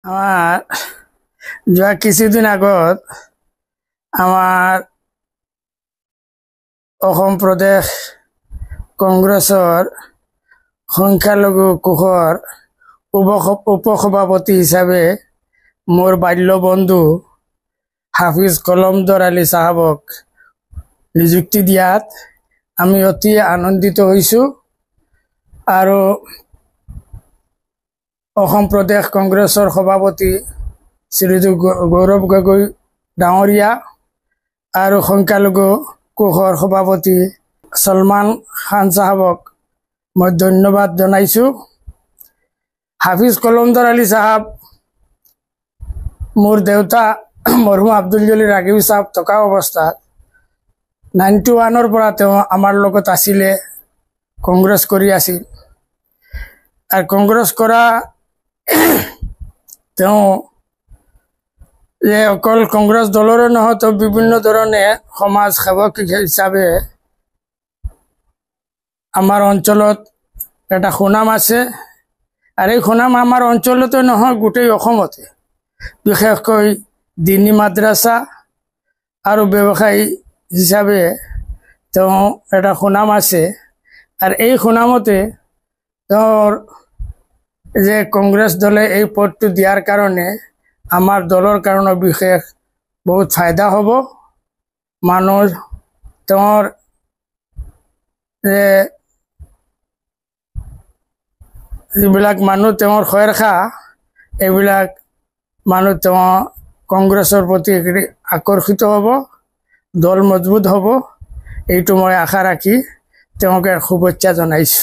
আমাৰ যোৱা কিছুদিন আগত আমাৰ অসম প্ৰদেশ কংগ্ৰেছৰ সংখ্যালঘু কোষৰ উপসভাপতি হিচাপে মোৰ বাল্য বন্ধু হাফিজ কলমদৰ আলী চাহাবক নিযুক্তি দিয়াত আমি অতি আনন্দিত হৈছোঁ আৰু অসম প্ৰদেশ কংগ্ৰেছৰ সভাপতি শ্ৰীযুত গৌৰৱ গগৈ ডাঙৰীয়া আৰু সংখ্যালঘু কোষৰ সভাপতি সলমান খান চাহাবক মই ধন্যবাদ জনাইছোঁ। হাফিজ কলমদৰ আলী চাহাব মোৰ দেউতা মৰহুম আব্দুল জলিল ৰাগিবি চাহাব থকা অৱস্থাত 91ৰ পৰা তেওঁ আমাৰ লগত আছিলে, কংগ্ৰেছ কৰি আছিল। আৰু কংগ্ৰেছ কৰা তেওঁ যে অকল কংগ্ৰেছ দলৰে নহয়, তেওঁ বিভিন্ন ধৰণে সমাজ সেৱক হিচাপে আমাৰ অঞ্চলত এটা সুনাম আছে। আৰু এই সুনাম আমাৰ অঞ্চলতে নহয়, গোটেই অসমতে, বিশেষকৈ দিনী মাদ্ৰাছা আৰু ব্যৱসায়ী হিচাপে তেওঁ এটা সুনাম আছে। আৰু এই সুনামতে তেওঁৰ যে কংগ্ৰেছ দলে এই পদটো দিয়াৰ কাৰণে আমাৰ দলৰ কাৰণে বিশেষ বহুত ফায়দা হ'ব। মানুহ তেওঁৰ যে যিবিলাক মানুহ তেওঁৰ খয়েৰখা, এইবিলাক মানুহ তেওঁ কংগ্ৰেছৰ প্ৰতি আকৰ্ষিত হ'ব, দল মজবুত হ'ব, এইটো মই আশা ৰাখি তেওঁক শুভেচ্ছা জনাইছোঁ।